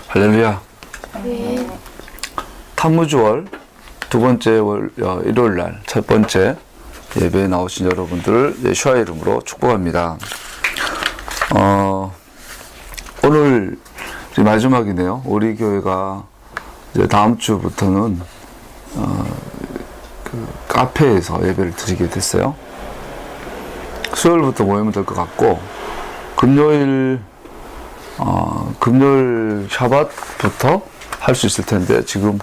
할렐루야. 네. 탐무주월 두 번째 일요일 날 첫 번째 예배에 나오신 여러분들을 예수와의 이름으로 축복합니다. 오늘 마지막이네요. 우리 교회가 이제 다음 주부터는 그 카페에서 예배를 드리게 됐어요. 수요일부터 모이면 될 것 같고 금요일 샤밧부터 할 수 있을 텐데 지금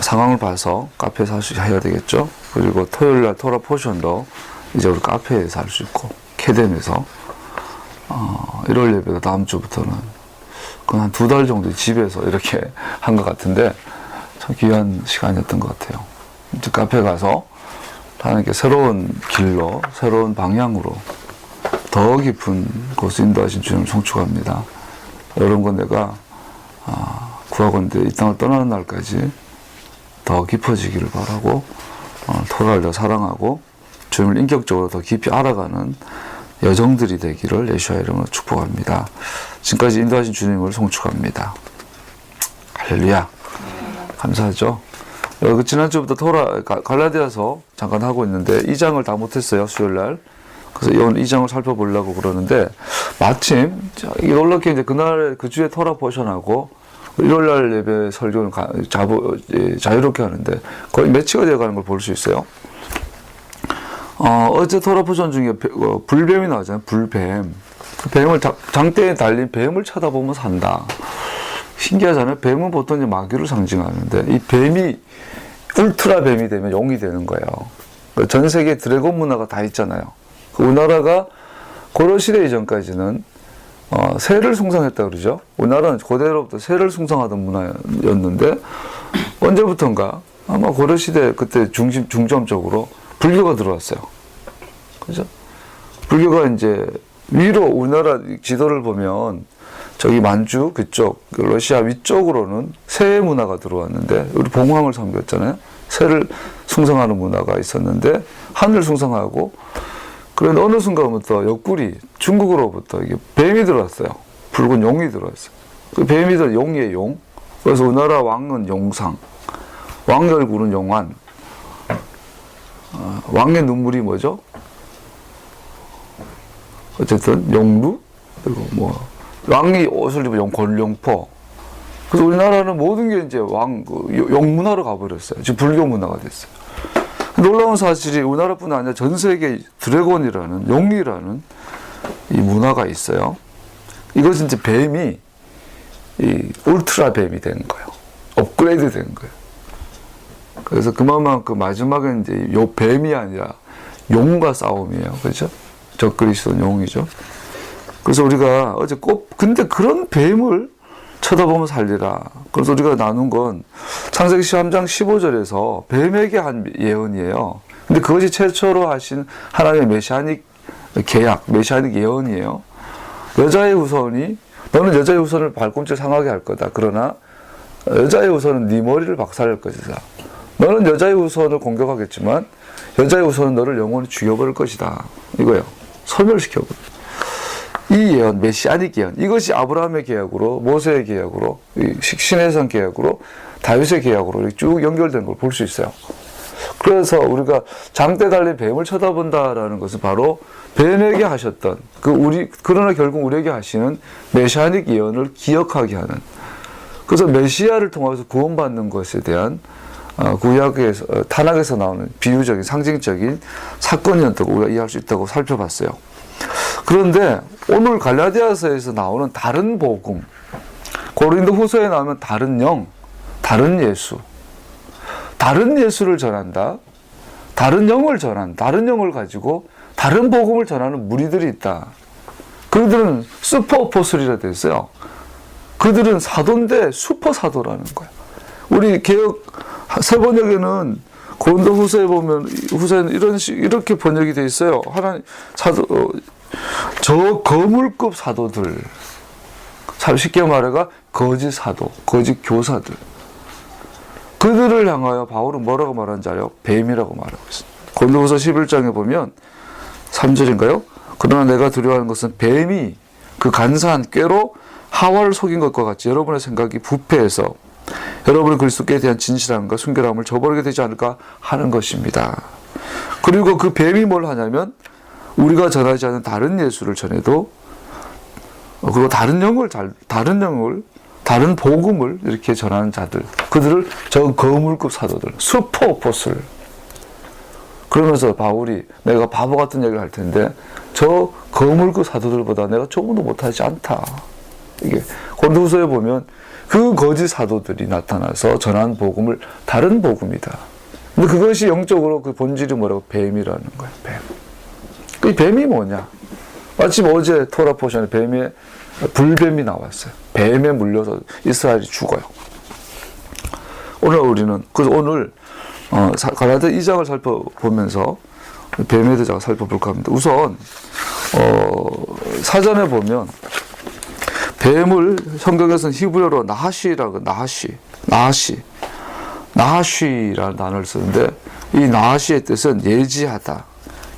상황을 봐서 카페에서 해야 되겠죠. 그리고 토요일날 토라 포션도 이제 우리 카페에서 할 수 있고 캐덴에서 1월 예배가 다음 주부터는 그건 한 2달 정도 집에서 이렇게 한 것 같은데 참 귀한 시간이었던 것 같아요. 이제 카페 가서 하나님께 새로운 길로 새로운 방향으로 더 깊은 곳을 인도하신 주님을 송축합니다. 여러분과 내가 구하건대 이 땅을 떠나는 날까지 더 깊어지기를 바라고 토라를 더 사랑하고 주님을 인격적으로 더 깊이 알아가는 여정들이 되기를 예수의 이름으로 축복합니다. 지금까지 인도하신 주님을 송축합니다. 할렐루야. 감사하죠. 지난주부터 토라 갈라디아서 잠깐 하고 있는데 2장을 다 못했어요. 수요일날. 그래서 오늘 2장을 살펴보려고 그러는데 마침 놀랍게 이제 그날 그 주에 토라 포션하고 일요일날 예배 설교는 자유롭게 하는데 거의 매치가 되어가는 걸 볼 수 있어요. 어제 토라 포션 중에 불뱀이 나오잖아요. 불뱀. 뱀을 장대에 달린 뱀을 쳐다보면 산다. 신기하잖아요. 뱀은 보통 이제 마귀를 상징하는데 이 뱀이 울트라 뱀이 되면 용이 되는 거예요. 전 세계 드래곤 문화가 다 있잖아요. 우리나라가 고려시대 이전까지는 새를 숭상했다 그러죠. 우리나라는 고대로부터 새를 숭상하던 문화였는데 언제부턴가 아마 고려시대 그때 중점적으로 불교가 들어왔어요. 그죠? 불교가 이제 위로 우리나라 지도를 보면 저기 만주 그쪽 러시아 위쪽으로는 새 문화가 들어왔는데 우리 봉황을 섬겼잖아요. 새를 숭상하는 문화가 있었는데 하늘 숭상하고 그런데 어느 순간부터 옆구리 중국으로부터 이게 뱀이 들어왔어요. 붉은 용이 들어왔어요. 그 뱀이 들 용이에요, 용. 그래서 우리나라 왕은 용상, 왕의 얼굴은 용환. 왕의 눈물이 뭐죠? 어쨌든 용루 그리고 뭐 왕이 옷을 입으면 권룡포. 그래서 우리나라는 모든 게 이제 용 문화로 가버렸어요. 지금 불교 문화가 됐어요. 놀라운 사실이 우리나라뿐 아니라 전 세계 드래곤이라는 용이라는 이 문화가 있어요. 이것은 이제 뱀이 이 울트라 뱀이 된 거예요. 업그레이드 된 거예요. 그래서 그만큼 마지막엔 이제 요 뱀이 아니라 용과 싸움이에요. 그렇죠? 적그리스도는 용이죠. 그래서 우리가 어제 근데 그런 뱀을 쳐다보면 살리라. 그래서 우리가 나눈 건 창세기 13장 15절에서 뱀에게 한 예언이에요. 근데 그것이 최초로 하신 하나님의 메시아닉 계약, 메시아닉 예언이에요. 여자의 후손이 너는 여자의 후손을 발꿈치를 상하게 할 거다. 그러나 여자의 후손은 네 머리를 박살낼 것이다. 너는 여자의 후손을 공격하겠지만 여자의 후손은 너를 영원히 죽여버릴 것이다. 이거예요. 소멸시켜버려. 이 예언, 메시아닉 예언, 이것이 아브라함의 계약으로, 모세의 계약으로, 신의 성 계약으로, 다윗의 계약으로 쭉 연결된 걸 볼 수 있어요. 그래서 우리가 장대 달린 뱀을 쳐다본다라는 것은 바로 뱀에게 하셨던, 그러나 결국 우리에게 하시는 메시아닉 예언을 기억하게 하는, 그래서 메시아를 통해서 구원받는 것에 대한 구약에서, 타락에서 나오는 비유적인, 상징적인 사건이었다고 우리가 이해할 수 있다고 살펴봤어요. 그런데 오늘 갈라디아서에서 나오는 다른 복음, 고린도 후서에 나오면 다른 영, 다른 예수, 다른 예수를 전한다, 다른 영을 다른 영을 가지고 다른 복음을 전하는 무리들이 있다. 그들은 슈퍼 어포슬이라 되어 있어요. 그들은 사도인데 슈퍼 사도라는 거예요. 우리 개역 새 번역에는 고린도 후서에 보면 후서에는 이렇게 번역이 되어 있어요. 하나님 사도 저 거물급 사도들, 쉽게 말해가 거짓 사도, 거짓 교사들, 그들을 향하여 바울은 뭐라고 말하는지 알아요? 뱀이라고 말하고 있습니다. 고린도후서 11장에 보면 3절인가요? 그러나 내가 두려워하는 것은 뱀이 그 간사한 꾀로 하와를 속인 것과 같이 여러분의 생각이 부패해서 여러분은 그리스도께 대한 진실함과 순결함을 저버리게 되지 않을까 하는 것입니다. 그리고 그 뱀이 뭘 하냐면 우리가 전하지 않은 다른 예수를 전해도 그리고 다른 복음을 이렇게 전하는 자들, 그들을 저 거물급 사도들, 슈퍼 어포슬. 그러면서 바울이 내가 바보 같은 얘기를 할 텐데 저 거물급 사도들보다 내가 조금도 못하지 않다. 이게 고린도후서에 보면 그 거짓 사도들이 나타나서 전한 복음을 다른 복음이다. 근데 그것이 영적으로 그 본질이 뭐라고? 뱀이라는 거예요. 뱀. 그 뱀이 뭐냐? 마침 어제 토라 포션에 불뱀이 나왔어요. 뱀에 물려서 이스라엘이 죽어요. 오늘 우리는 그래서 오늘 갈라디아 2장을 살펴보면서 뱀에 대해서 살펴볼까 합니다. 우선 사전에 보면 뱀을 성경에서는 히브리어로 나하시라는 단어를 쓰는데 이 나하시의 뜻은 예지하다,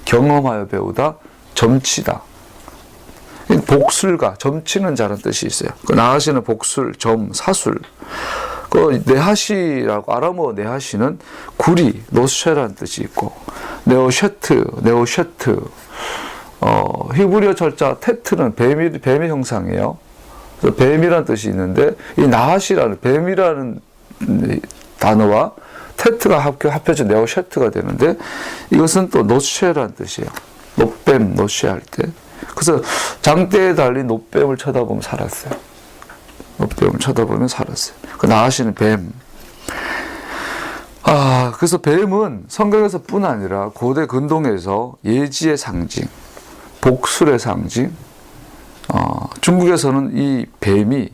경험하여 배우다, 점치다. 복술가, 점치는 자라는 뜻이 있어요. 그 나하시는 복술, 점, 사술. 그 네하시라고 아람어 네하시는 구리, 노쉐라는 뜻이 있고 네오쉐트. 히브리어 철자 테트는 뱀의 형상이에요. 그래서 뱀이라는 뜻이 있는데 이 나하시라는 뱀이라는 단어와 테트가 합해져 네오쉐트가 되는데 이것은 또 노쉐라는 뜻이에요. 노뱀, 노쉐할 때. 그래서 장대에 달린 노뱀을 쳐다보면 살았어요. 그 나하시는 뱀. 그래서 뱀은 성경에서 뿐 아니라 고대 근동에서 예지의 상징, 복술의 상징, 중국에서는 이 뱀이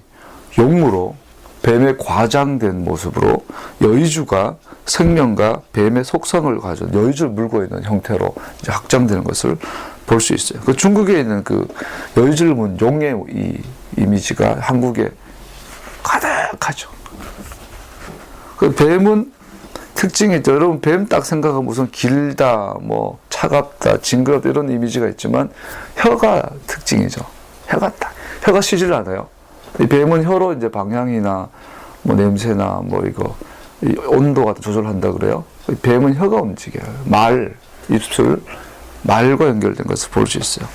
용무로 뱀의 과장된 모습으로 여의주가 생명과 뱀의 속성을 가진 여의주를 물고 있는 형태로 이제 확장되는 것을 볼 수 있어요. 그 중국에 있는 그 여의주를 문 용의 이 이미지가 한국에 가득하죠. 그 뱀은 특징이 있죠. 여러분 뱀 딱 생각하면 무슨 길다, 뭐 차갑다, 징그럽다 이런 이미지가 있지만 혀가 특징이죠. 혀가 쉬질 않아요. 이 뱀은 혀로 이제 방향이나 뭐 냄새나 뭐 이거 온도 같은 조절한다 그래요. 뱀은 혀가 움직여요. 입술, 말과 연결된 것을 볼 수 있어요.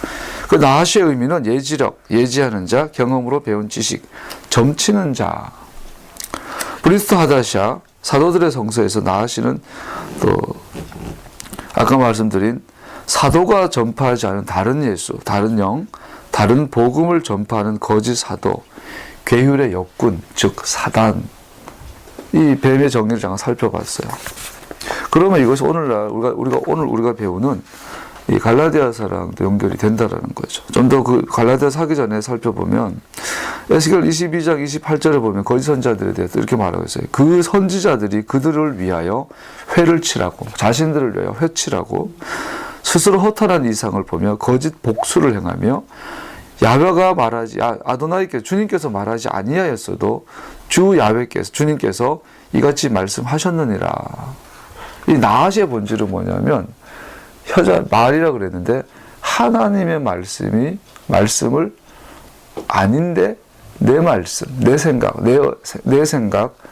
그 나하시의 의미는 예지력, 예지하는 자, 경험으로 배운 지식, 점치는 자. 브리스트 하다샤 사도들의 성서에서 나하시는 또 아까 말씀드린 사도가 전파하지 않은 다른 예수, 다른 영, 다른 복음을 전파하는 거짓 사도, 괴율의 역군, 즉 사단. 이 뱀의 정의를 잠깐 살펴봤어요. 그러면 이것이 오늘날 우리가 배우는 이 갈라디아서랑도 연결이 된다라는 거죠. 좀 더 그 갈라디아서 하기 전에 살펴보면 에스겔 22장 28절에 보면 거짓 선지자들에 대해서 이렇게 말하고 있어요. 그 선지자들이 그들을 위하여 회를 치라고, 자신들을 위하여 회치라고 스스로 허탄한 이상을 보며 거짓 복수를 행하며 야훼가 말하지 아도나이께 주님께서 말하지 아니하였어도 주 야훼께서 주님께서 이같이 말씀하셨느니라. 이 나하시의 본질은 뭐냐면 말이라 그랬는데 하나님의 말씀을 아닌데 내 말씀, 내 생각,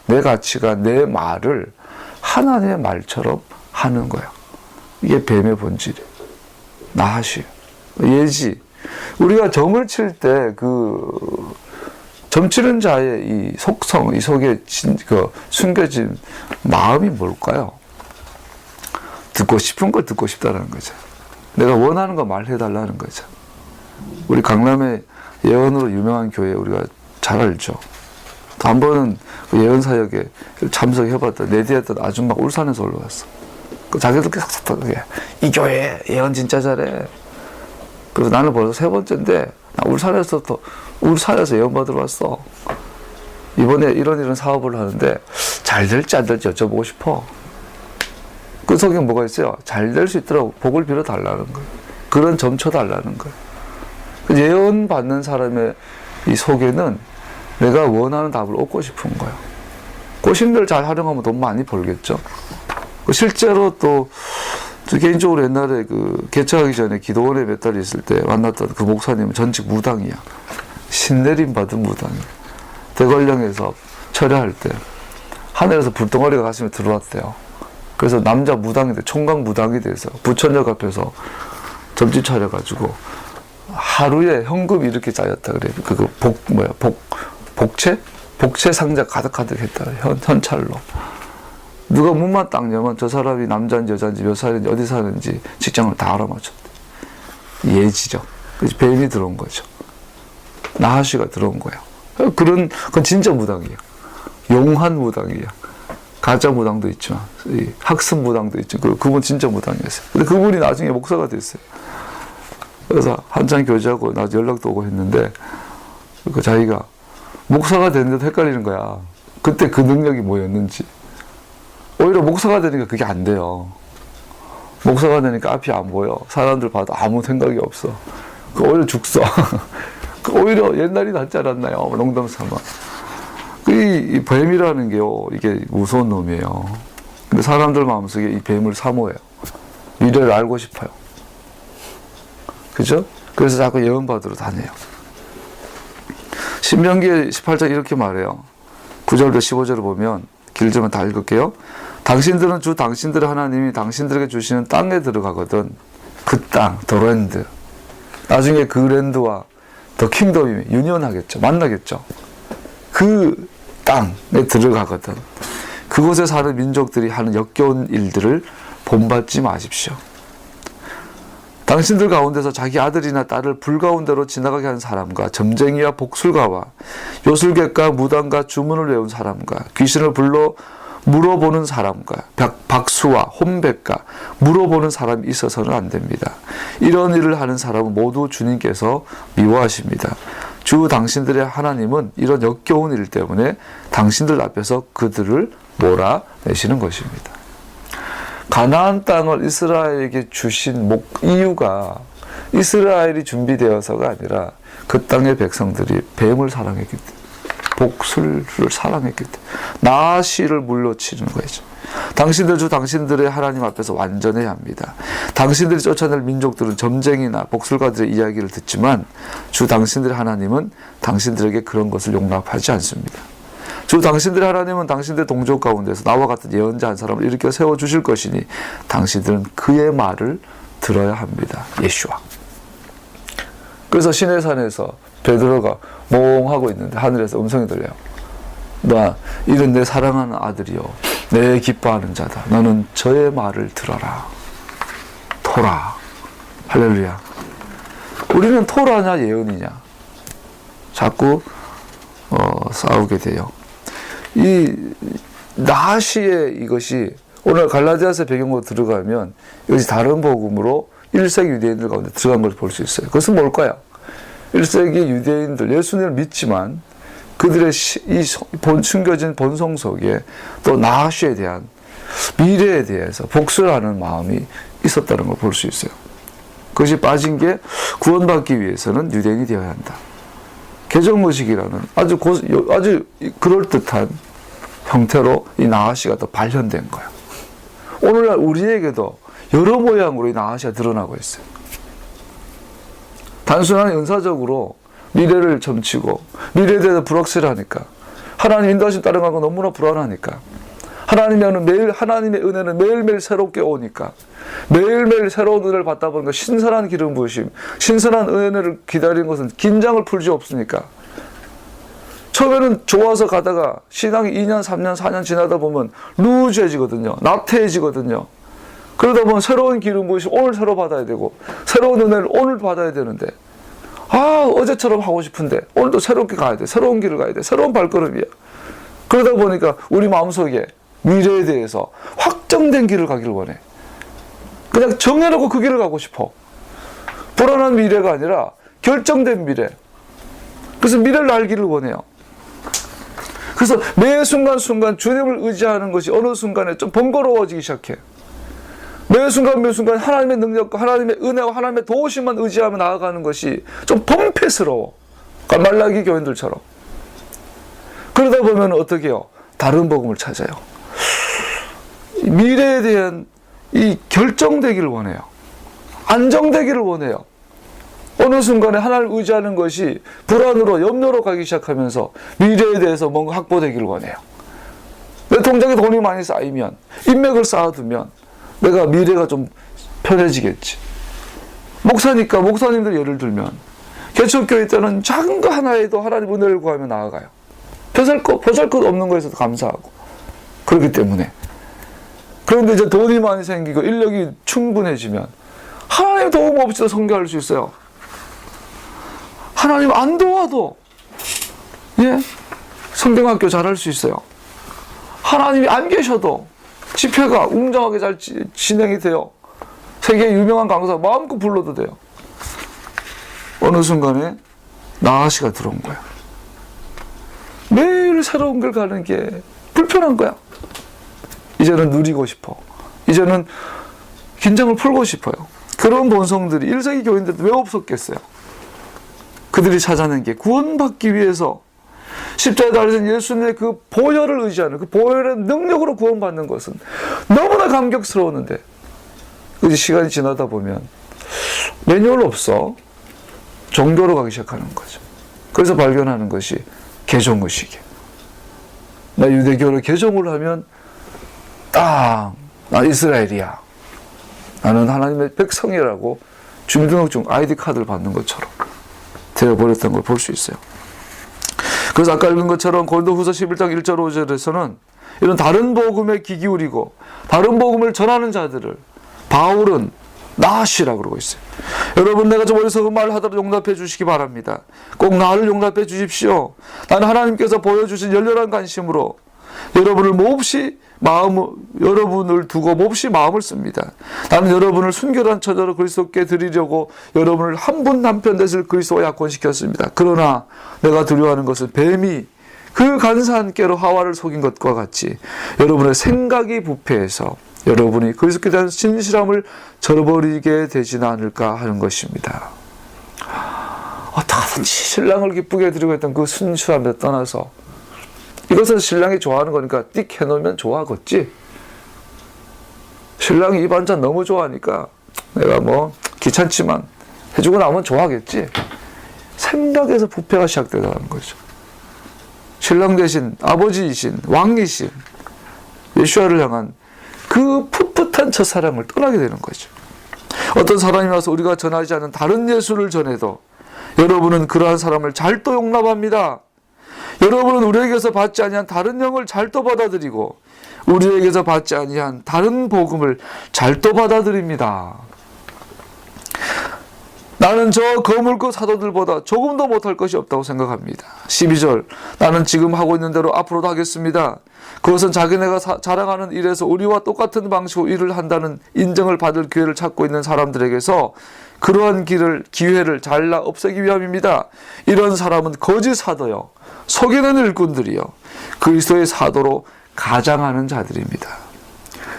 내 가치관, 내 말을 하나님의 말처럼 하는 거야. 이게 뱀의 본질이에요. 나하시, 예지. 우리가 점을 칠 때 점치는 자의 이 속성, 이 속에 숨겨진 마음이 뭘까요? 듣고 싶은 걸 듣고 싶다라는 거죠. 내가 원하는 거 말해달라는 거죠. 우리 강남의 예언으로 유명한 교회 우리가 잘 알죠. 한 번은 예언 사역에 참석해봤다. 내디했던 아줌마가 울산에서 올라왔어. 자기들끼리 삭삭하게 이 교회 예언 진짜 잘해. 그래서 나는 벌써 3번째인데 나 울산에서 예언 받으러 왔어. 이번에 이런 사업을 하는데 잘 될지 안 될지 여쭤보고 싶어. 그 속에 뭐가 있어요? 잘 될 수 있도록 복을 빌어 달라는 거예요. 그런 점쳐 달라는 거예요. 예언 받는 사람의 이 속에는 내가 원하는 답을 얻고 싶은 거예요. 고신들 잘 활용하면 돈 많이 벌겠죠. 실제로 또 개인적으로 옛날에 개척하기 전에 기도원에 몇 달 있을 때 만났던 그 목사님은 전직 무당이야. 신내림 받은 무당이에요. 대관령에서 철야할 때 하늘에서 불덩어리가 가슴에 들어왔대요. 그래서 남자 무당인데 총각 무당이 돼서 부처역 앞에서 점집 차려가지고 하루에 현금이 이렇게 쌓였다 그래요. 그거 복채 상자 가득 했다. 현찰로. 누가 문만 딱 열면 저 사람이 남자인지 여자인지 몇 살인지 어디 사는지 직장을 다 알아맞혔대. 예지죠. 그래서 뱀이 들어온 거죠. 나하시가 들어온 거예요. 그건 진짜 무당이에요. 용한 무당이에요. 가짜 무당도 있지만, 학습 무당도 있죠. 그분 진짜 무당이었어요. 근데 그분이 나중에 목사가 됐어요. 그래서 한참 교제하고 나중에 연락도 오고 했는데, 자기가 목사가 됐는데도 헷갈리는 거야. 그때 그 능력이 뭐였는지. 오히려 목사가 되니까 그게 안 돼요. 목사가 되니까 앞이 안 보여. 사람들 봐도 아무 생각이 없어. 오히려 죽서. 오히려 옛날이 낫지 않았나요? 농담 삼아. 이 뱀이라는 게요, 이게 무서운 놈이에요. 근데 사람들 마음속에 이 뱀을 사모해요. 미래를 알고 싶어요. 그죠? 그래서 자꾸 예언받으러 다녀요. 신명기 18장 이렇게 말해요. 9절부터 15절을 보면, 길지만 다 읽을게요. 당신들은 주 당신들의 하나님이 당신들에게 주시는 땅에 들어가거든. 그 땅, 더 랜드. 나중에 그 랜드와 더 킹덤이 유니언하겠죠. 만나겠죠. 그 땅에 들어가거든. 그곳에 사는 민족들이 하는 역겨운 일들을 본받지 마십시오. 당신들 가운데서 자기 아들이나 딸을 불 가운데로 지나가게 하는 사람과 점쟁이와 복술가와 요술객과 무당과 주문을 외운 사람과 귀신을 불러 물어보는 사람과 박수와 혼백과 물어보는 사람이 있어서는 안 됩니다. 이런 일을 하는 사람은 모두 주님께서 미워하십니다. 주 당신들의 하나님은 이런 역겨운 일 때문에 당신들 앞에서 그들을 몰아내시는 것입니다. 가나안 땅을 이스라엘에게 주신 이유가 이스라엘이 준비되어서가 아니라 그 땅의 백성들이 뱀을 사랑했기 때문에, 복술을 사랑했기 때문에 나시를 물려치는 거죠. 당신들 주 당신들의 하나님 앞에서 완전해야 합니다. 당신들이 쫓아낼 민족들은 점쟁이나 복술가들의 이야기를 듣지만 주 당신들의 하나님은 당신들에게 그런 것을 용납하지 않습니다. 주 당신들의 하나님은 당신들의 동족 가운데서 나와 같은 예언자 한 사람을 일으켜 세워주실 것이니 당신들은 그의 말을 들어야 합니다. 예수와. 그래서 시내산에서 베드로가 몽하고 있는데 하늘에서 음성이 들려요. 나 이런 내 사랑하는 아들이요, 내 기뻐하는 자다. 너는 저의 말을 들어라. 토라. 할렐루야. 우리는 토라냐 예언이냐 자꾸 싸우게 돼요. 이 나시의 이것이 오늘 갈라디아서 배경으로 들어가면 이것이 다른 복음으로 1세기 유대인들 가운데 들어간 걸 볼 수 있어요. 그것은 뭘까요? 1세기 유대인들 예수님을 믿지만 그들의 숨겨진 본성 속에 또 나시에 대한 미래에 대해서 복수하는 마음이 있었다는 걸 볼 수 있어요. 그것이 빠진 게 구원받기 위해서는 유대인이 되어야 한다. 개정의식이라는 아주 그럴듯한 형태로 이 나하시가 더 발현된 거예요. 오늘날 우리에게도 여러 모양으로 이 나하시가 드러나고 있어요. 단순한 은사적으로 미래를 점치고 미래에 대해서 불확실하니까 하나님 인도하심 따른 건 너무나 불안하니까 하나님의 은혜는 매일매일 새롭게 오니까 매일매일 새로운 은혜를 받다 보니까 신선한 기름 부으심, 신선한 은혜를 기다리는 것은 긴장을 풀지 없으니까 처음에는 좋아서 가다가 신앙이 2년, 3년, 4년 지나다 보면 루즈해지거든요. 나태해지거든요. 그러다 보면 새로운 기름 부으심 오늘 새로 받아야 되고 새로운 은혜를 오늘 받아야 되는데 어제처럼 하고 싶은데 오늘도 새롭게 가야 돼. 새로운 길을 가야 돼. 새로운 발걸음이야. 그러다 보니까 우리 마음속에 미래에 대해서 확정된 길을 가기를 원해. 그냥 정해놓고 그 길을 가고 싶어. 불안한 미래가 아니라 결정된 미래. 그래서 미래를 알기를 원해요. 그래서 매 순간순간 주님을 의지하는 것이 어느 순간에 좀 번거로워지기 시작해. 매 순간 하나님의 능력과 하나님의 은혜와 하나님의 도우심만 의지하며 나아가는 것이 좀 범패스러워. 그러니까 말라기 교인들처럼. 그러다 보면 어떻게 해요? 다른 복음을 찾아요. 미래에 대한 이 결정되기를 원해요. 안정되기를 원해요. 어느 순간에 하나님을 의지하는 것이 불안으로 염려로 가기 시작하면서 미래에 대해서 뭔가 확보되기를 원해요. 내 통장에 돈이 많이 쌓이면, 인맥을 쌓아두면 내가 미래가 좀 편해지겠지. 목사니까 목사님들 예를 들면 개척교회 때는 작은 거 하나에도 하나님 은혜를 구하며 나아가요. 보잘것 없는 거에서도 감사하고. 그렇기 때문에. 그런데 이제 돈이 많이 생기고 인력이 충분해지면 하나님 도움 없이도 선교할 수 있어요. 하나님 안 도와도 성경학교 잘할 수 있어요. 하나님이 안 계셔도 집회가 웅장하게 잘 진행이 돼요. 세계 유명한 강사 마음껏 불러도 돼요. 어느 순간에 나아시가 들어온 거야. 매일 새로운 길 가는 게 불편한 거야. 이제는 누리고 싶어. 이제는 긴장을 풀고 싶어요. 그런 본성들이 1세기 교인들도 왜 없었겠어요? 그들이 찾아낸 게 구원받기 위해서 십자가에 달리신 예수님의 그 보혈을 의지하는, 그 보혈의 능력으로 구원받는 것은 너무나 감격스러웠는데, 이제 시간이 지나다 보면 매뉴얼 없어. 종교로 가기 시작하는 거죠. 그래서 발견하는 것이 개종의식이에요. 나 유대교를 개종을 하면 나 이스라엘이야. 나는 하나님의 백성이라고 주민등록증 아이디 카드를 받는 것처럼 되어버렸던 걸 볼 수 있어요. 그래서 아까 읽은 것처럼 고린도후서 11장 1절 5절에서는 이런 다른 복음에 귀 기울이고 다른 복음을 전하는 자들을 바울은 나시라고 그러고 있어요. 여러분, 내가 좀 어리석은 말을 하더라도 용납해 주시기 바랍니다. 꼭 나를 용납해 주십시오. 나는 하나님께서 보여주신 열렬한 관심으로 여러분을 두고 몹시 마음을 씁니다. 나는 여러분을 순결한 처자로 그리스도께 드리려고 여러분을 한 분 남편 넷을 그리스도와 약혼시켰습니다. 그러나 내가 두려워하는 것은 뱀이 그 간사한 깨로 하와를 속인 것과 같이 여러분의 생각이 부패해서 여러분이 그리스도께 대한 신실함을 저버리게 되지는 않을까 하는 것입니다. 어떻게든지 신랑을 기쁘게 해드리고 했던 그 순수함에 떠나서 이것은 신랑이 좋아하는 거니까 띡 해놓으면 좋아하겠지. 신랑이 이 반찬 너무 좋아하니까 내가 귀찮지만 해주고 나면 좋아하겠지. 생각에서 부패가 시작되는 거죠. 신랑 대신 아버지이신 왕이신 예수와를 향한 그 풋풋한 첫사랑을 떠나게 되는 거죠. 어떤 사람이 와서 우리가 전하지 않은 다른 예수를 전해도 여러분은 그러한 사람을 잘 또 용납합니다. 여러분은 우리에게서 받지 아니한 다른 영을 잘 또 받아들이고 우리에게서 받지 아니한 다른 복음을 잘 또 받아들입니다. 나는 저 거물급 사도들보다 조금도 못할 것이 없다고 생각합니다. 12절, 나는 지금 하고 있는 대로 앞으로도 하겠습니다. 그것은 자기네가 자랑하는 일에서 우리와 똑같은 방식으로 일을 한다는 인정을 받을 기회를 찾고 있는 사람들에게서 그러한 기회를 잘라 없애기 위함입니다. 이런 사람은 거짓 사도요, 속이는 일꾼들이요, 그리스도의 사도로 가장하는 자들입니다.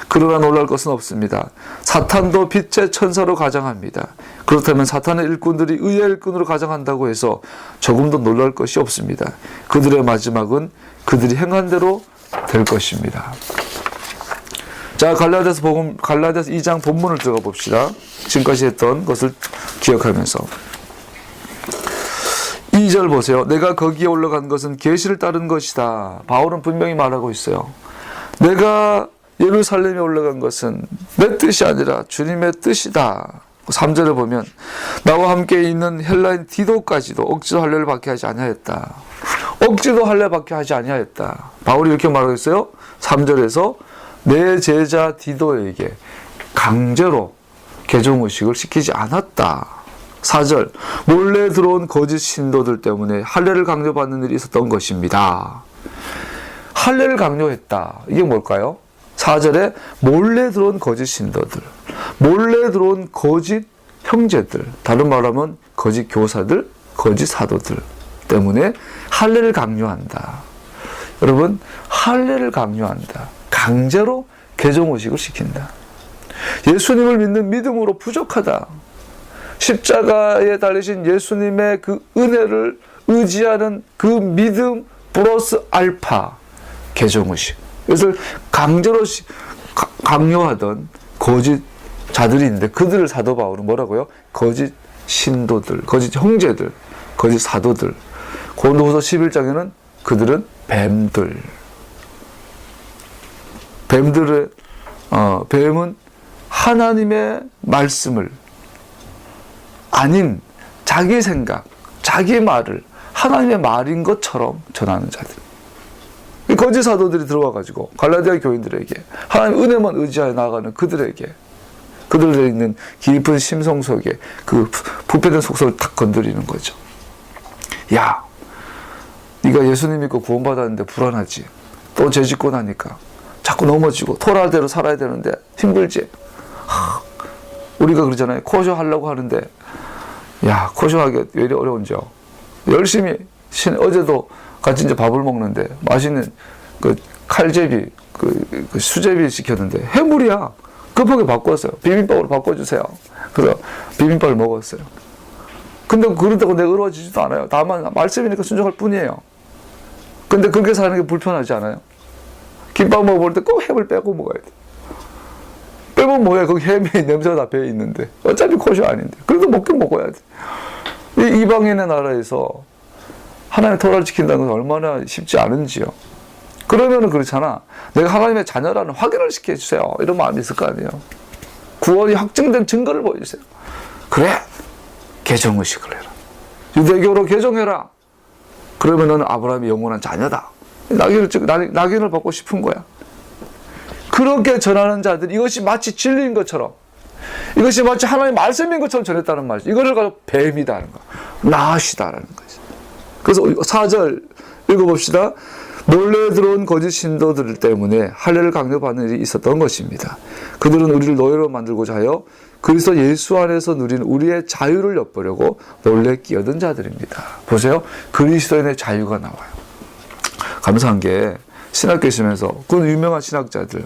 그러나 놀랄 것은 없습니다. 사탄도 빛의 천사로 가장합니다. 그렇다면 사탄의 일꾼들이 의의 일꾼으로 가장한다고 해서 조금도 놀랄 것이 없습니다. 그들의 마지막은 그들이 행한 대로 될 것입니다. 자, 갈라디아서 2장 본문을 들어가 봅시다. 지금까지 했던 것을 기억하면서 2절 보세요. 내가 거기에 올라간 것은 계시를 따른 것이다. 바울은 분명히 말하고 있어요. 내가 예루살렘에 올라간 것은 내 뜻이 아니라 주님의 뜻이다. 3절에 보면 나와 함께 있는 헬라인 디도까지도 억지로 할례를 받게 하지 아니하였다. 억지로 할례 받게 하지 아니하였다. 바울이 이렇게 말하고 있어요. 3절에서 내 제자 디도에게 강제로 개종의식을 시키지 않았다. 4절, 몰래 들어온 거짓 신도들 때문에 할례를 강요받는 일이 있었던 것입니다. 할례를 강요했다. 이게 뭘까요? 4절에 몰래 들어온 거짓 신도들, 몰래 들어온 거짓 형제들, 다른 말로 하면 거짓 교사들, 거짓 사도들 때문에 할례를 강요한다. 여러분, 할례를 강요한다. 강제로 개종의식을 시킨다. 예수님을 믿는 믿음으로 부족하다. 십자가에 달리신 예수님의 그 은혜를 의지하는 그 믿음 플러스 알파 개종의식. 이것을 강제로 강요하던 거짓 자들이 있는데 그들을 사도 바울은 뭐라고요? 거짓 신도들, 거짓 형제들, 거짓 사도들. 고린도후서 11장에는 그들은 뱀들. 뱀은 하나님의 말씀을 아닌 자기 생각, 자기 말을 하나님의 말인 것처럼 전하는 자들. 거짓 사도들이 들어와가지고 갈라디아 교인들에게 하나님의 은혜만 의지하여 나아가는 그들에게, 그들에 있는 깊은 심성 속에 그 부패된 속성을 탁 건드리는 거죠. 야, 네가 예수님 믿고 구원받았는데 불안하지? 또 죄짓고 나니까 자꾸 넘어지고 토라대로 살아야 되는데 힘들지? 우리가 그러잖아요. 코쇼 하려고 하는데, 야, 코쇼하기 왜 이리 어려운지요? 열심히, 어제도 같이 이제 밥을 먹는데 맛있는 그 칼제비, 그 수제비 시켰는데 해물이야. 급하게 바꿨어요. 비빔밥으로 바꿔주세요. 그래서 비빔밥을 먹었어요. 근데 그런다고 내가 어려워지지도 않아요. 다만 말씀이니까 순종할 뿐이에요. 근데 그렇게 사는 게 불편하지 않아요? 김밥 먹을 때 꼭 햄을 빼고 먹어야 돼. 빼면 뭐야? 거기 햄이 냄새가 다 배에 있는데. 어차피 코쇼 아닌데. 그래도 먹긴 먹어야 돼. 이 이방인의 나라에서 하나님의 토라를 지킨다는 건 얼마나 쉽지 않은지요. 그러면은 그렇잖아. 내가 하나님의 자녀라는 확인을 시켜주세요. 이런 마음이 있을 거 아니에요. 구원이 확증된 증거를 보여주세요. 그래, 개정의식을 해라. 유대교로 개정해라. 그러면은 아브라함이 영원한 자녀다. 낙인을 받고 싶은 거야. 그렇게 전하는 자들이 이것이 마치 진리인 것처럼, 이것이 마치 하나님의 말씀인 것처럼 전했다는 말이죠. 이거를 가지고 뱀이다는 거, 나시다라는 거죠. 그래서 4절 읽어봅시다. 몰래 들어온 거짓 신도들 때문에 할례를 강요받는 일이 있었던 것입니다. 그들은 우리를 노예로 만들고자 하여 그리스도 예수 안에서 누리는 우리의 자유를 엿보려고 몰래 끼어든 자들입니다. 보세요. 그리스도인의 자유가 나와요. 감사한 게 신학교 있으면서 그 유명한 신학자들,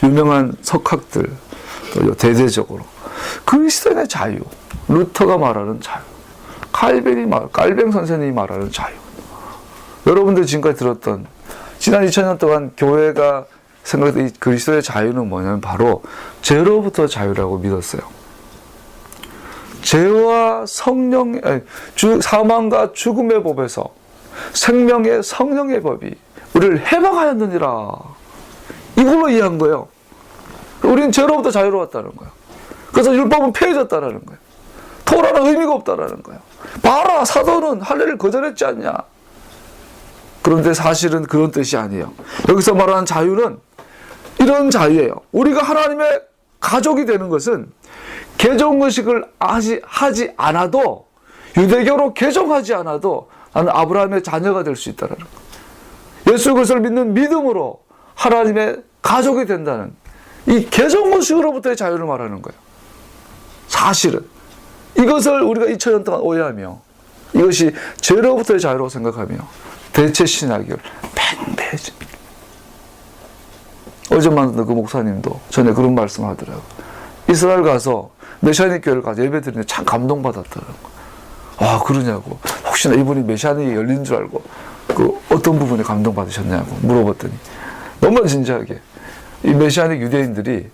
유명한 석학들, 또 대대적으로 그리스도인의 자유, 루터가 말하는 자유, 칼뱅 선생님이 말하는 자유. 여러분들 지금까지 들었던 지난 2000년 동안 교회가 생각했던 이 그리스도의 자유는 뭐냐면 바로 죄로부터 자유라고 믿었어요. 죄와 사망과 죽음의 법에서 생명의 성령의 법이 우리를 해방하였느니라. 이걸로 이해한 거예요. 우리는 죄로부터 자유로웠다는 거예요. 그래서 율법은 폐해졌다는 거예요. 토라는 의미가 없다는 거예요. 봐라, 사도는 할례를 거절했지 않냐. 그런데 사실은 그런 뜻이 아니에요. 여기서 말하는 자유는 이런 자유예요. 우리가 하나님의 가족이 되는 것은 개종의식을 하지 않아도, 유대교로 개종하지 않아도 나는 아브라함의 자녀가 될 수 있다는 거예요. 예수 그리스도를 믿는 믿음으로 하나님의 가족이 된다는 이 개종의식으로부터의 자유를 말하는 거예요. 사실은 이것을 우리가 2000년 동안 오해하며 이것이 죄로부터의 자유라고 생각하며 대체 신학을 팽배해집니다. 어제만 그 목사님도 전에 그런 말씀 하더라고요. 이스라엘 가서 메시아닉 교회를 가서 예배 드리는데 참 감동받았더라고요. 아, 그러냐고. 혹시나 이분이 메시아닉이 열린 줄 알고 그 어떤 부분에 감동받으셨냐고 물어봤더니 너무 진지하게 이 메시아닉 유대인들이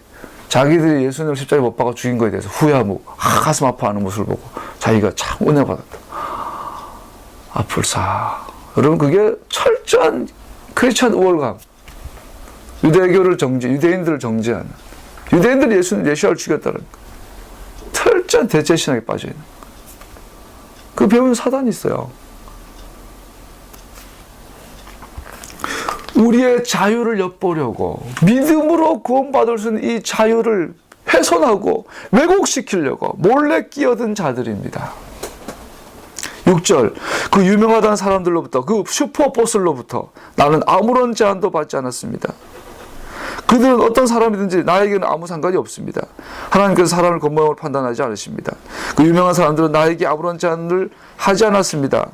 자기들이 예수님을 십자가에 못 박아 죽인 거에 대해서 후회하고 가슴 아파하는 모습을 보고 자기가 참 은혜받았다. 아플사. 여러분, 그게 철저한 크리스천 우월감. 유대인들을 정죄하는. 유대인들이 예수님을 죽였다는 거. 철저한 대체신학에 빠져있는. 그 배우는 사단이 있어요. 우리의 자유를 엿보려고 믿음으로 구원받을 수 있는 이 자유를 훼손하고 왜곡시키려고 몰래 끼어든 자들입니다. 6절, 그 유명하다는 사람들로부터, 그 슈퍼보스로부터 나는 아무런 제한도 받지 않았습니다. 그들은 어떤 사람이든지 나에게는 아무 상관이 없습니다. 하나님께서 사람을 겉모양으로 판단하지 않으십니다. 그 유명한 사람들은 나에게 아무런 제한을 하지 않았습니다.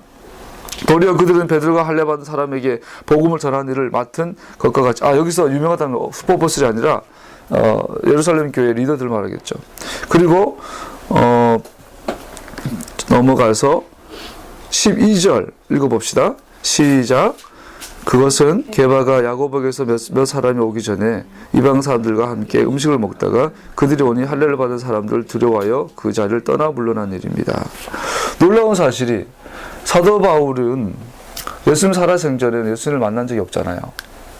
도리어 그들은 베드로가 할례받은 사람에게 복음을 전하는 일을 맡은 것과 같이, 여기서 유명하다는 거 슈퍼보스가 아니라 예루살렘 교회 리더들 말하겠죠. 그리고 넘어가서 12절 읽어봅시다. 시작. 그것은 게바가 야고보에게서 몇 사람이 오기 전에 이방 사람들과 함께 음식을 먹다가 그들이 오니 할례를 받은 사람들 두려워하여 그 자리를 떠나 물러난 일입니다. 놀라운 사실이 사도 바울은 예수님 살아생전에는 예수님을 만난 적이 없잖아요.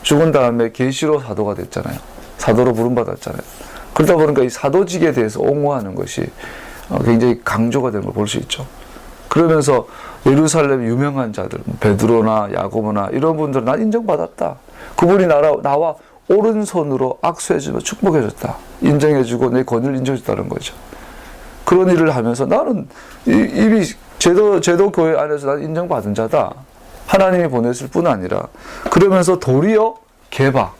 죽은 다음에 계시로 사도가 됐잖아요. 사도로 부름받았잖아요. 그러다 보니까 이 사도직에 대해서 옹호하는 것이 굉장히 강조가 되는 걸 볼 수 있죠. 그러면서 예루살렘 유명한 자들, 베드로나 야고보나 이런 분들은 난 인정받았다. 그분이 나와 오른손으로 악수해주며 축복해줬다. 인정해주고 내 권위를 인정해줬다는 거죠. 그런 일을 하면서 나는 이미 제도 교회 안에서 난 인정받은 자다. 하나님이 보냈을 뿐 아니라 그러면서 도리어 게바,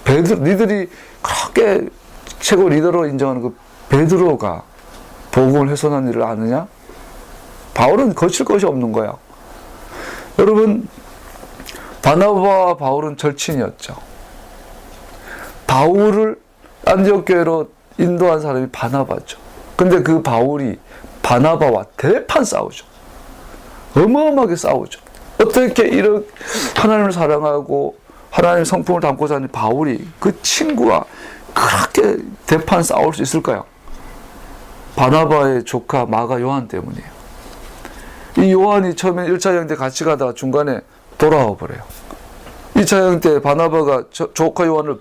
니들이 그렇게 최고 리더로 인정하는 그 베드로가 복음을 훼손한 일을 아느냐? 바울은 거칠 것이 없는 거야. 여러분, 바나바와 바울은 절친이었죠. 바울을 안디옥 교회로 인도한 사람이 바나바죠. 근데 그 바울이 바나바와 대판 싸우죠. 어마어마하게 싸우죠. 어떻게 이런 하나님을 사랑하고 하나님의 성품을 담고자 하는 바울이 그 친구와 그렇게 대판 싸울 수 있을까요? 바나바의 조카 마가 요한 때문이에요. 이 요한이 처음에 1차 여행 때 같이 가다가 중간에 돌아와 버려요. 2차 여행 때 바나바가 조카 요한을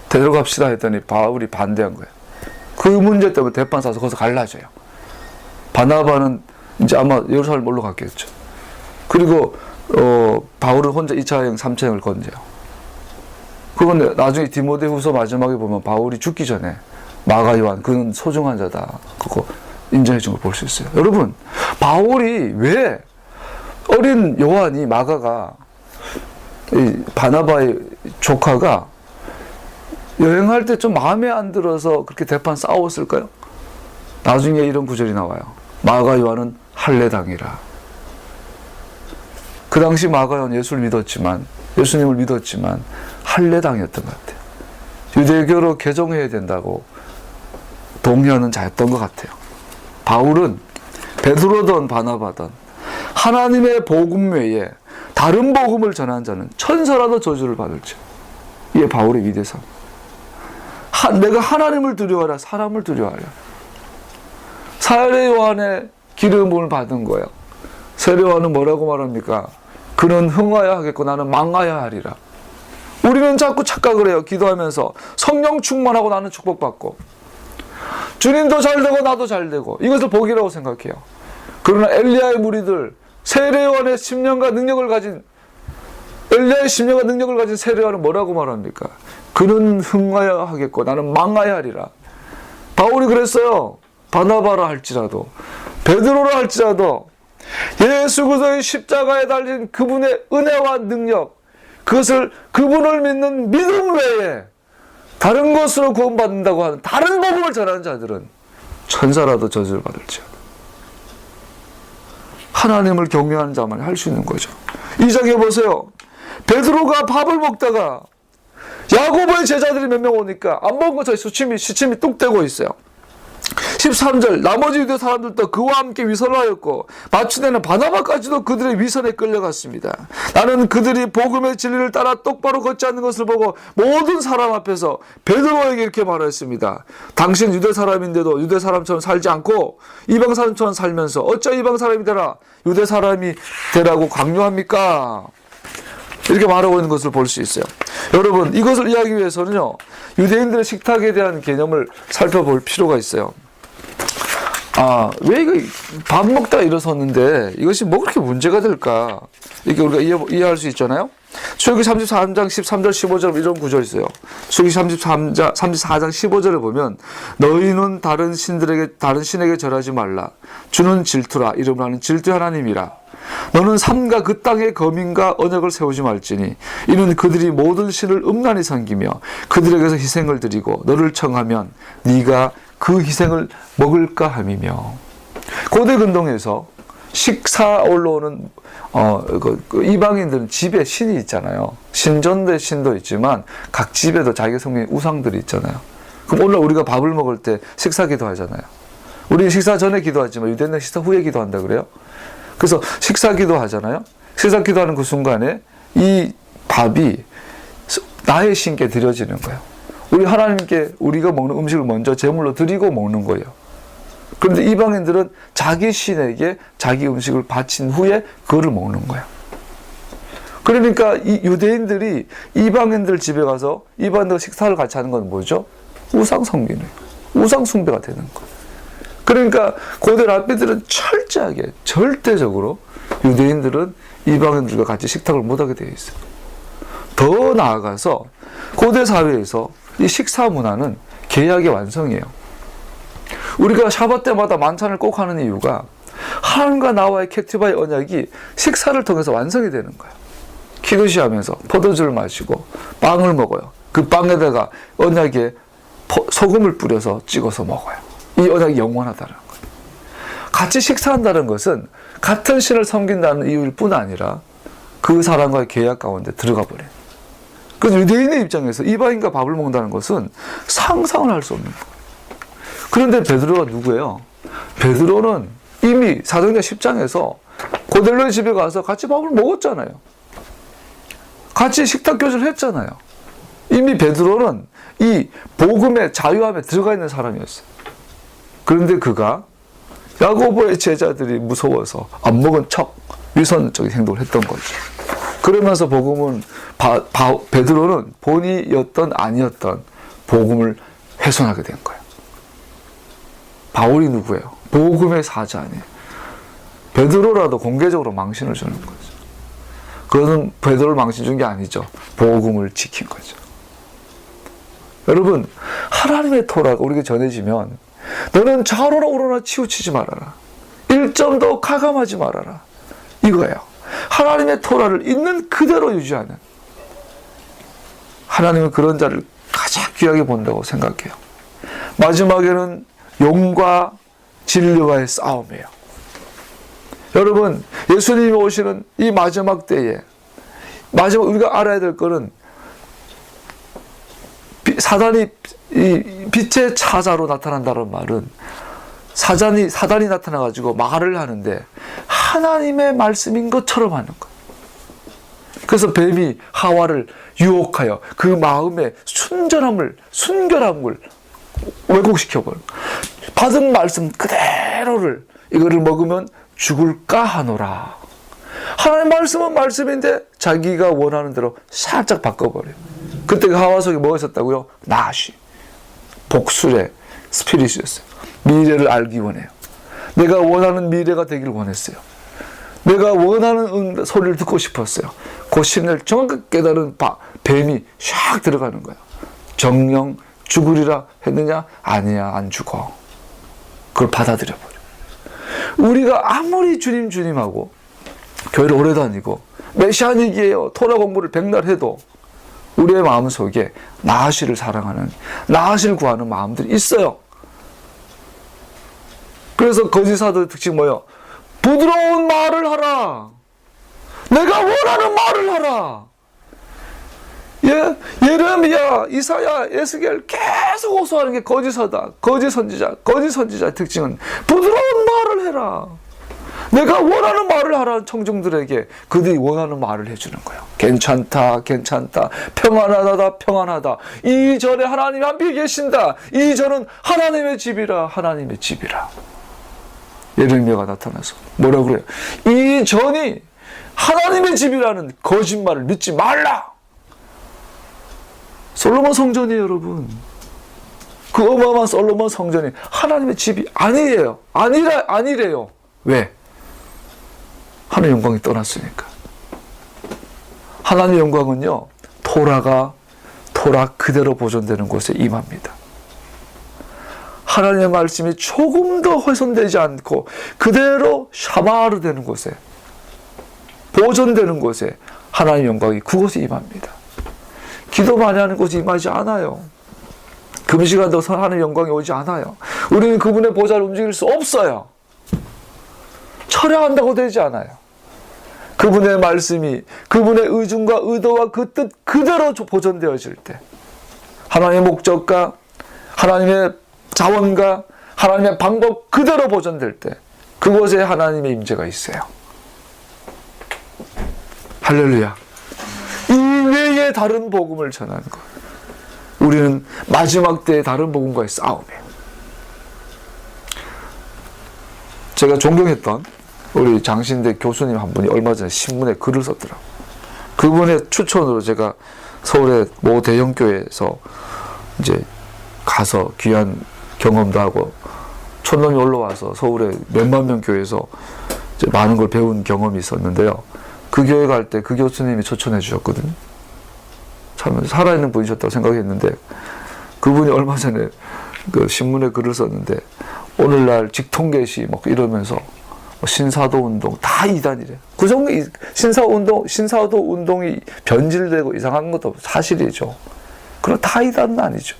데려갑시다 했더니 바울이 반대한 거예요. 그 문제 때문에 대판 싸서 거기서 갈라져요. 바나바는 이제 아마 예루살렘 몰러 갔겠죠. 그리고 바울은 혼자 2차 여행, 3차 여행을 건져요. 그건 나중에 디모데후서 마지막에 보면 바울이 죽기 전에 마가 요한, 그는 소중한 자다. 그거 인정해 준 걸 볼 수 있어요. 여러분, 바울이 왜 어린 요한이 마가가 이 바나바의 조카가 여행할 때 좀 마음에 안 들어서 그렇게 대판 싸웠을까요? 나중에 이런 구절이 나와요. 마가 요한은 할례당이라. 그 당시 마가 요한 예수님을 믿었지만 할례당이었던 것 같아요. 유대교로 개종해야 된다고 동의하는 자였던 것 같아요. 바울은 베드로든 바나바든 하나님의 복음 외에 다른 복음을 전한 자는 천사라도 저주를 받을지. 이게 바울의 위대성. 내가 하나님을 두려워하라, 사람을 두려워하라. 세례 요한의 기름을 받은 거예요. 세례 요한은 뭐라고 말합니까? 그는 흥하여 하겠고 나는 망하여 하리라. 우리는 자꾸 착각을 해요. 기도하면서 성령 충만하고 나는 축복받고 주님도 잘되고 나도 잘되고 이것을 복이라고 생각해요. 그러나 엘리야의 무리들, 세례 요한의 심령과 능력을 가진 엘리야의 심령과 능력을 가진 세례 요한은 뭐라고 말합니까? 그는 흥하여 하겠고 나는 망하여 하리라. 바울이 그랬어요. 바나바라 할지라도 베드로라 할지라도 예수 그리스도의 십자가에 달린 그분의 은혜와 능력, 그것을 그분을 믿는 믿음 외에 다른 것으로 구원받는다고 하는 다른 복음을 전하는 자들은 천사라도 저주를 받을지어다. 하나님을 경외하는 자만 할 수 있는 거죠. 이 장에 보세요. 베드로가 밥을 먹다가 야고보의 제자들이 몇 명 오니까 안 먹은 것처럼 시침이 뚝 떼고 있어요. 13절 나머지 유대 사람들도 그와 함께 위선을 하였고 마침내는 바나바까지도 그들의 위선에 끌려갔습니다. 나는 그들이 복음의 진리를 따라 똑바로 걷지 않는 것을 보고 모든 사람 앞에서 베드로에게 이렇게 말했습니다. 당신 유대 사람인데도 유대 사람처럼 살지 않고 이방 사람처럼 살면서 어찌 이방 사람이 되라 유대 사람이 되라고 강요합니까? 이렇게 말하고 있는 것을 볼 수 있어요. 여러분, 이것을 이해하기 위해서는요, 유대인들의 식탁에 대한 개념을 살펴볼 필요가 있어요. 왜 이거 밥 먹다가 일어섰는데 이것이 뭐 그렇게 문제가 될까? 이렇게 우리가 이해할 수 있잖아요. 출애굽기 33장 13절 15절 이런 구절이 있어요. 출애굽기 34장 15절에 보면 너희는 다른 신에게 절하지 말라. 주는 질투라. 이름을 하는 질투의 하나님이라. 너는 산과 그 땅의 거민과 언약을 세우지 말지니 이는 그들이 모든 신을 음란히 섬기며 그들에게서 희생을 드리고 너를 청하면 네가 그 희생을 먹을까 함이며. 고대 근동에서 식사 올라오는 이방인들은 집에 신이 있잖아요. 신전대 신도 있지만 각 집에도 자기 성명의 우상들이 있잖아요. 그럼 오늘 우리가 밥을 먹을 때 식사 기도하잖아요. 우리는 식사 전에 기도하지만 유대인은 식사 후에 기도한다 그래요. 그래서 식사 기도하잖아요. 식사 기도하는 그 순간에 이 밥이 나의 신께 드려지는 거예요. 우리 하나님께 우리가 먹는 음식을 먼저 제물로 드리고 먹는 거예요. 그런데 이방인들은 자기 신에게 자기 음식을 바친 후에 그거를 먹는 거예요. 그러니까 이 유대인들이 이방인들 집에 가서 이방인들 식사를 같이 하는 건 뭐죠? 우상 섬기는, 우상 숭배가 되는 거예요. 그러니까 고대 랍비들은 철저하게, 절대적으로 유대인들은 이방인들과 같이 식탁을 못하게 되어 있어요. 더 나아가서 고대 사회에서 이 식사 문화는 계약의 완성이에요. 우리가 샤bat 때마다 만찬을 꼭 하는 이유가 하나님과 나와의 케티바의 언약이 식사를 통해서 완성이 되는 거예요. 키두시 하면서 포도주를 마시고 빵을 먹어요. 그 빵에다가 언약에 소금을 뿌려서 찍어서 먹어요. 이 언약이 영원하다는 거예요. 같이 식사한다는 것은 같은 신을 섬긴다는 이유일 뿐 아니라 그 사람과의 계약 가운데 들어가 버려요. 그래서 유대인의 입장에서 이방인과 밥을 먹는다는 것은 상상을 할 수 없는 거예요. 그런데 베드로가 누구예요? 베드로는 이미 사도행전 10장에서 고넬료의 집에 가서 같이 밥을 먹었잖아요. 같이 식탁 교제를 했잖아요. 이미 베드로는 이 복음의 자유함에 들어가 있는 사람이었어요. 그런데 그가 야고보의 제자들이 무서워서 안 먹은 척 위선적인 행동을 했던 거죠. 그러면서 복음은 베드로는 본이었던 아니었던 복음을 훼손하게 된 거예요. 바울이 누구예요? 복음의 사자 아니에요. 베드로라도 공개적으로 망신을 주는 거죠. 그것은 베드로를 망신 준 게 아니죠. 복음을 지킨 거죠. 여러분, 하나님의 토라가 우리에게 전해지면 너는 좌로나 우로나 치우치지 말아라. 1점도 가감하지 말아라. 이거예요. 하나님의 토라를 있는 그대로 유지하는, 하나님은 그런 자를 가장 귀하게 본다고 생각해요. 마지막에는 용과 진리와의 싸움이에요. 여러분, 예수님이 오시는 이 마지막 때에 마지막 우리가 알아야 될 거는 사단이 이 빛의 차자로 나타난다는 말은 사단이 나타나가지고 말을 하는데 하나님의 말씀인 것처럼 하는 거예요. 그래서 뱀이 하와를 유혹하여 그 마음의 순결함을 왜곡시켜버려요. 받은 말씀 그대로를 이거를 먹으면 죽을까 하노라. 하나님 말씀은 말씀인데 자기가 원하는 대로 살짝 바꿔버려요. 그때 그 하와 속에 뭐가 있었다고요? 나시, 복술의 스피릿이었어요. 미래를 알기 원해요. 내가 원하는 미래가 되길 원했어요. 내가 원하는 소리를 듣고 싶었어요. 그 신을 정확하게 깨달은 뱀이 샥 들어가는 거예요. 정령 죽으리라 했느냐? 아니야, 안 죽어. 그걸 받아들여버려. 우리가 아무리 주님하고 교회를 오래 다니고 메시아닉이에요, 토라 공부를 백날 해도 우리의 마음속에 나하시를 사랑하는, 나하시를 구하는 마음들이 있어요. 그래서 거짓사도의 특징 뭐예요? 부드러운 말을 하라. 내가 원하는 말을 하라. 예레미야, 이사야, 에스겔 계속 호소하는 게 거짓사다. 거짓 선지자의 특징은 부드러운 말을 해라. 내가 원하는 말을 하라는 청중들에게 그들이 원하는 말을 해주는 거예요. 괜찮다, 평안하다, 평안하다. 이 전에 하나님이 함께 계신다. 이 전은 하나님의 집이라. 예레미야가 나타나서 뭐라고 그래요? 이 전이 하나님의 집이라는 거짓말을 믿지 말라. 솔로몬 성전이에요, 여러분. 그 어마어마한 솔로몬 성전이 하나님의 집이 아니래요. 왜? 하나님의 영광이 떠났으니까. 하나님의 영광은요, 토라 그대로 보존되는 곳에 임합니다. 하나님의 말씀이 조금도 훼손되지 않고 그대로 샤마르 되는 곳에, 보존되는 곳에 하나님의 영광이 그곳에 임합니다. 기도 많이 하는 곳에 임하지 않아요. 금시간도 하나님의 영광이 오지 않아요. 우리는 그분의 보좌를 움직일 수 없어요. 철회한다고 되지 않아요. 그분의 말씀이, 그분의 의중과 의도와 그 뜻 그대로 보존되어질 때, 하나님의 목적과 하나님의 자원과 하나님의 방법 그대로 보존될 때, 그곳에 하나님의 임재가 있어요. 할렐루야. 왜 다른 복음을 전하는 거예요? 우리는 마지막 때의 다른 복음과의 싸움이에요. 제가 존경했던 우리 장신대 교수님 한 분이 얼마 전에 신문에 글을 썼더라고요. 그분의 추천으로 제가 서울의 모 대형교회에서 이제 가서 귀한 경험도 하고 촌놈이 올라와서 서울의 몇만 명 교회에서 이제 많은 걸 배운 경험이 있었는데요. 그 교회 갈 때 그 교수님이 추천해 주셨거든요. 참 살아있는 분이셨다고 생각했는데 그분이 얼마 전에 그 신문에 글을 썼는데 오늘날 직통계시 막 이러면서 신사도 운동 다 이단이래. 그 정도 신사도 운동이 변질되고 이상한 것도 사실이죠. 그럼 다 이단은 아니죠.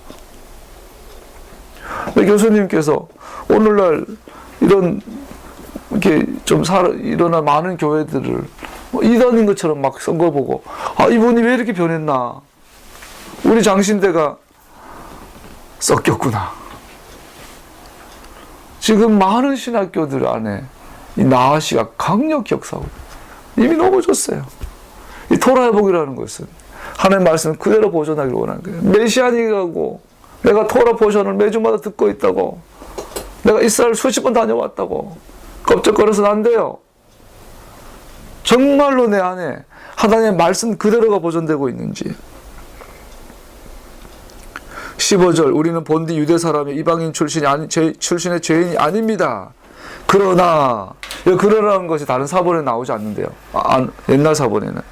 교수님께서 오늘날 이런 이렇게 좀 일어난 많은 교회들을 이단인 것처럼 막 쓴 거 보고 이분이 왜 이렇게 변했나? 우리 장신대가 섞였구나. 지금 많은 신학교들 안에 이 나아시가 강력히 역사하고 이미 넘어졌어요. 이 토라회복이라는 것은 하나님의 말씀을 그대로 보존하기를 원하는 거예요. 메시아닉하고 내가 토라 포션을 매주마다 듣고 있다고, 내가 이스라엘 수십 번 다녀왔다고 겁적거려서는 안 돼요. 정말로 내 안에 하나님의 말씀 그대로가 보존되고 있는지. 15절 우리는 본디 유대 사람이 이방인 출신의 죄인이 아닙니다. 그러나라는 것이 다른 사본에 나오지 않는데요. 옛날 사본에는.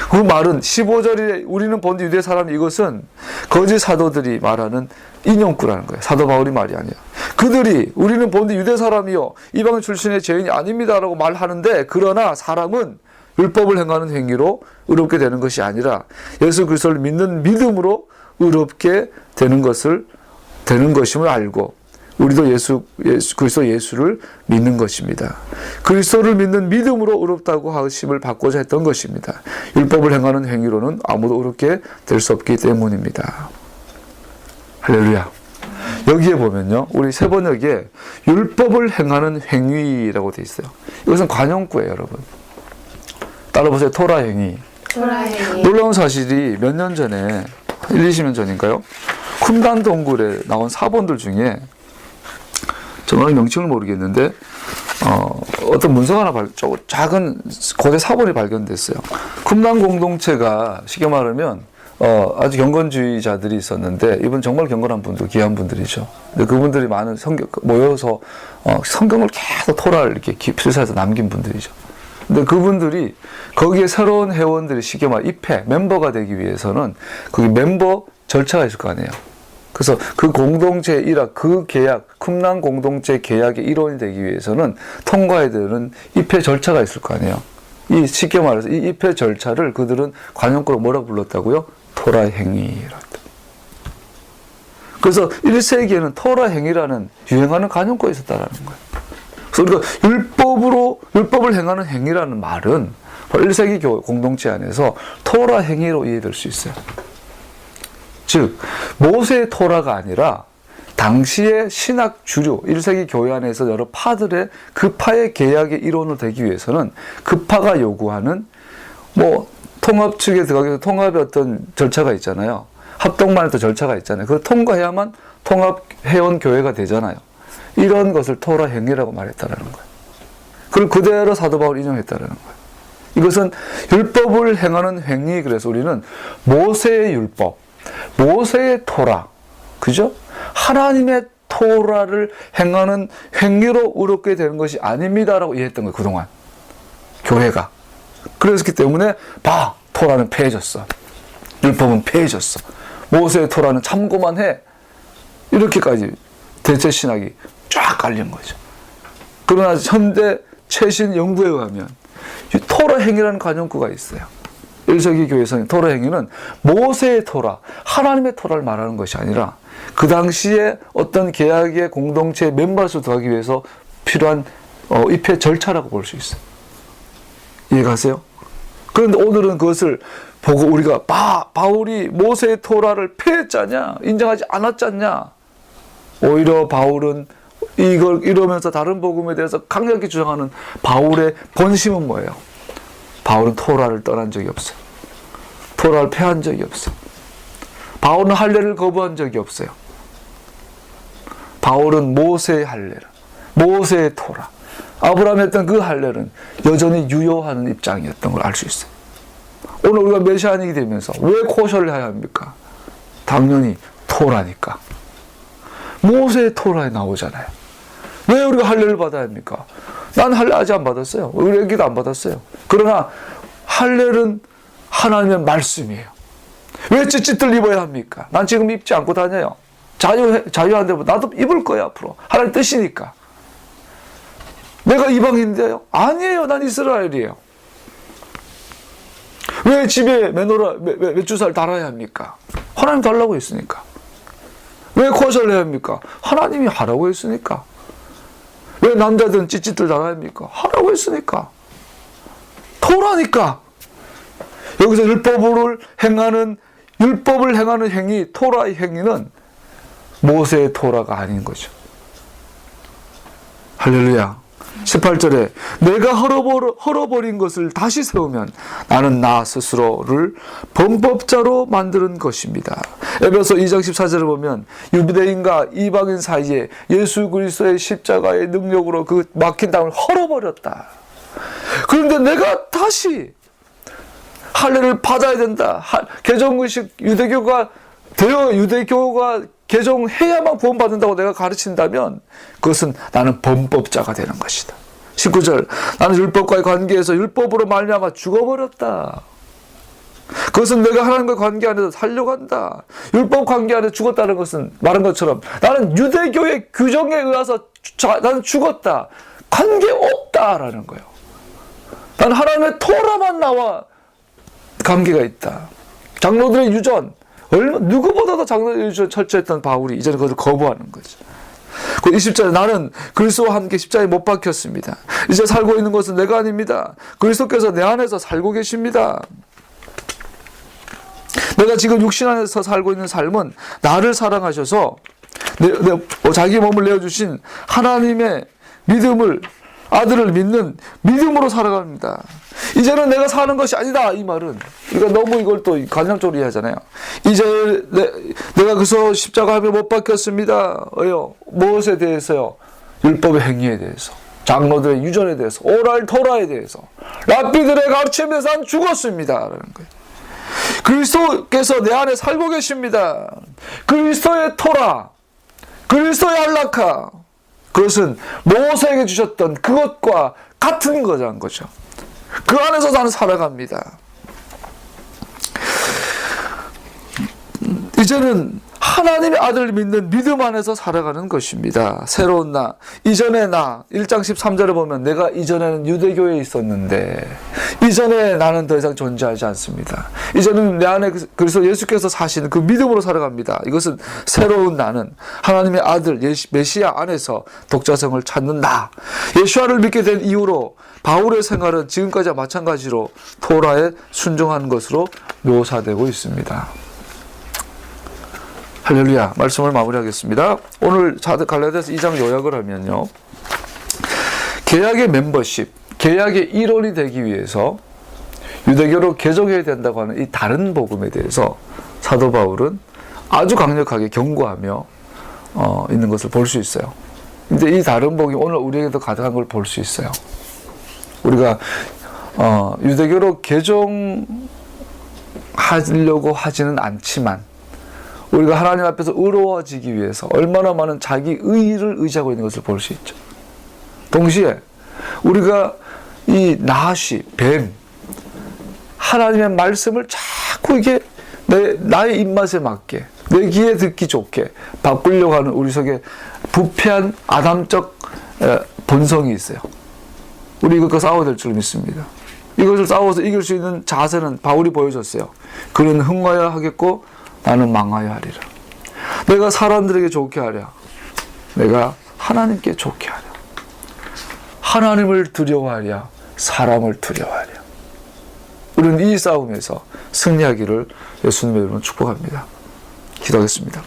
그 말은 15절에 우리는 본디 유대 사람이, 이것은 거짓 사도들이 말하는 인용구라는 거예요. 사도 바울이 말이 아니야. 그들이 우리는 본디 유대 사람이요 이방인 출신의 죄인이 아닙니다라고 말하는데, 그러나 사람은 율법을 행하는 행위로 의롭게 되는 것이 아니라 예수 그리스도를 믿는 믿음으로 의롭게 되는 것임을 알고 우리도 그리스도 예수를 믿는 것입니다. 그리스도를 믿는 믿음으로 의롭다고 하심을 받고자 했던 것입니다. 율법을 행하는 행위로는 아무도 의롭게 될 수 없기 때문입니다. 할렐루야. 여기에 보면요, 우리 세번역에 율법을 행하는 행위라고 되어 있어요. 이것은 관용구예요, 여러분. 따라보세요. 토라 행위. 놀라운 사실이 몇 년 전에 1-20년 전인가요? 쿰단 동굴에 나온 사본들 중에 정확히 명칭을 모르겠는데 어떤 문서가 하나 작은 고대 사본이 발견됐어요. 쿰단 공동체가 쉽게 말하면 아주 경건주의자들이 있었는데, 이분 정말 경건한 분들, 귀한 분들이죠. 근데 그분들이 많은 모여서 성경을 계속 토라를 이렇게 필사해서 남긴 분들이죠. 근데 그분들이 거기에 새로운 회원들이 쉽게 말 입회, 멤버가 되기 위해서는 거기 멤버 절차가 있을 거 아니에요. 그래서 그 공동체 그 계약, 쿰란 공동체 계약의 일원이 되기 위해서는 통과해야 되는 입회 절차가 있을 거 아니에요. 쉽게 말해서 이 입회 절차를 그들은 관용구로 뭐라고 불렀다고요? 토라 행위라고. 그래서 1세기에는 토라 행위라는 유행하는 관용구가 있었다라는 거예요. 그래서 우리가 율법을 행하는 행위라는 말은 1세기 공동체 안에서 토라 행위로 이해될 수 있어요. 즉 모세의 토라가 아니라 당시의 신학 주류 1세기 교회 안에서 여러 파들의 그 파의 계약의 일원으로 되기 위해서는 그 파가 요구하는 통합 측에 들어가기 위해서 통합의 어떤 절차가 있잖아요. 합동만 해도 절차가 있잖아요. 그걸 통과해야만 통합 회원 교회가 되잖아요. 이런 것을 토라 행위라고 말했다라는 거예요. 그걸 그대로 사도 바울이 인용했다라는 거예요. 이것은 율법을 행하는 행위. 그래서 우리는 모세의 율법, 모세의 토라, 그죠? 하나님의 토라를 행하는 행위로 의롭게 되는 것이 아닙니다라고 이해했던 거예요, 그동안 교회가. 그랬기 때문에 토라는 폐해졌어, 율법은 폐해졌어, 모세의 토라는 참고만 해, 이렇게까지 대체 신학이 쫙 깔린 거죠. 그러나 현대 최신 연구에 의하면 토라 행위라는 관용구가 있어요. 1세기 교회에서는 토라 행위는 모세의 토라, 하나님의 토라를 말하는 것이 아니라 그 당시에 어떤 계약의 공동체의 멤버로서 들어가기 위해서 필요한 입회 절차라고 볼 수 있어요. 이해가세요? 그런데 오늘은 그것을 보고 우리가 바울이 모세의 토라를 폐했잖냐, 인정하지 않았잖냐. 오히려 바울은 이러면서 다른 복음에 대해서 강력히 주장하는 바울의 본심은 뭐예요? 바울은 토라를 떠난 적이 없어요. 토라를 폐한 적이 없어. 바울은 할례를 거부한 적이 없어요. 바울은 모세의 할례를, 모세의 토라, 아브라함이 했던 그 할례는 여전히 유효하는 입장이었던 걸 알 수 있어요. 오늘 우리가 메시아인이 되면서 왜 코셔를 해야 합니까? 당연히 토라니까. 모세의 토라에 나오잖아요. 왜 우리가 할례를 받아야 합니까? 난 할례 아직 안 받았어요. 우리 애기도 안 받았어요. 그러나 할례는 하나님의 말씀이에요. 왜 찌찌들 입어야 합니까? 난 지금 입지 않고 다녀요. 자유한데 나도 입을 거야 앞으로. 하나님 뜻이니까. 내가 이방인인데요? 아니에요. 난 이스라엘이에요. 왜 집에 메추살 달아야 합니까? 하나님 달라고 했으니까. 왜 코셔를 해야 합니까? 하나님이 하라고 했으니까. 왜 남자들은 찌찌들 달아야 합니까? 하라고 했으니까. 토라니까. 여기서 율법을 행하는 행위, 토라의 행위는 모세의 토라가 아닌 거죠. 할렐루야. 18절에 내가 헐어버린 것을 다시 세우면 나는 나 스스로를 범법자로 만드는 것입니다. 에베소 2장 14절을 보면 유대인과 이방인 사이에 예수 그리스도의 십자가의 능력으로 그 막힌 땅을 헐어버렸다. 그런데 내가 다시 할례를 받아야 된다. 개정의식 유대교가 개정해야만 구원받는다고 내가 가르친다면 그것은 나는 범법자가 되는 것이다. 19절 나는 율법과의 관계에서 율법으로 말미암아 죽어버렸다. 그것은 내가 하나님과의 관계 안에서 살려고 한다. 율법 관계 안에 죽었다는 것은 말한 것처럼 나는 유대교의 규정에 의해서 나는 죽었다. 관계없다라는 거예요. 나는 하나님의 토라만 나와 관계가 있다. 장로들의 유전, 누구보다도 장로들의 유전 철저했던 바울이 이제는 그것을 거부하는 거죠. 20절에 나는 그리스도와 함께 십자가에 못 박혔습니다. 이제 살고 있는 것은 내가 아닙니다. 그리스도께서 내 안에서 살고 계십니다. 내가 지금 육신 안에서 살고 있는 삶은 나를 사랑하셔서 자기 몸을 내어주신 하나님의 아들을 믿는 믿음으로 살아갑니다. 이제는 내가 사는 것이 아니다. 이 말은 우리가 너무 이걸 또 관념적으로 이해하잖아요. 이제 내가 그래서 십자가에 못 박혔습니다. 무엇에 대해서요? 율법의 행위에 대해서, 장로들의 유전에 대해서, 오랄 토라에 대해서, 랍비들의 가르침에 대해서 난 죽었습니다. 라는 거예요. 그리스도께서 내 안에 살고 계십니다. 그리스도의 토라, 그리스도의 할라카, 그것은 모세에게 주셨던 그것과 같은 거죠. 그 안에서 나는 살아갑니다. 이제는 하나님의 아들을 믿는 믿음 안에서 살아가는 것입니다. 새로운 나, 이전의 나. 1장 13절에 보면 내가 이전에는 유대교에 있었는데 이전에 나는 더 이상 존재하지 않습니다. 이제는 내 안에 그리스도 예수께서 사시는 그 믿음으로 살아갑니다. 이것은 새로운 나는 하나님의 아들 메시아 안에서 독자성을 찾는 나. 예수와를 믿게 된 이후로 바울의 생활은 지금까지와 마찬가지로 토라에 순종하는 것으로 묘사되고 있습니다. 할렐루야. 말씀을 마무리하겠습니다. 오늘 갈라디아서 2장 요약을 하면요. 계약의 멤버십, 계약의 일원이 되기 위해서 유대교로 개종해야 된다고 하는 이 다른 복음에 대해서 사도 바울은 아주 강력하게 경고하며 있는 것을 볼 수 있어요. 근데 이 다른 복음이 오늘 우리에게도 가득한 걸 볼 수 있어요. 우리가 유대교로 개종하려고 하지는 않지만 우리가 하나님 앞에서 의로워지기 위해서 얼마나 많은 자기 의의를 의지하고 있는 것을 볼 수 있죠. 동시에 우리가 이 나시, 뱀, 하나님의 말씀을 자꾸 이게 나의 입맛에 맞게, 내 귀에 듣기 좋게 바꾸려고 하는 우리 속에 부패한 아담적 본성이 있어요. 우리 이것과 싸워야 될 줄 믿습니다. 이것을 싸워서 이길 수 있는 자세는 바울이 보여줬어요. 그는 흥하여 하겠고 나는 망하여 하리라. 내가 사람들에게 좋게 하랴. 내가 하나님께 좋게 하랴. 하나님을 두려워하랴. 사람을 두려워하랴. 우리는 이 싸움에서 승리하기를 예수님의 이름으로 축복합니다. 기도하겠습니다.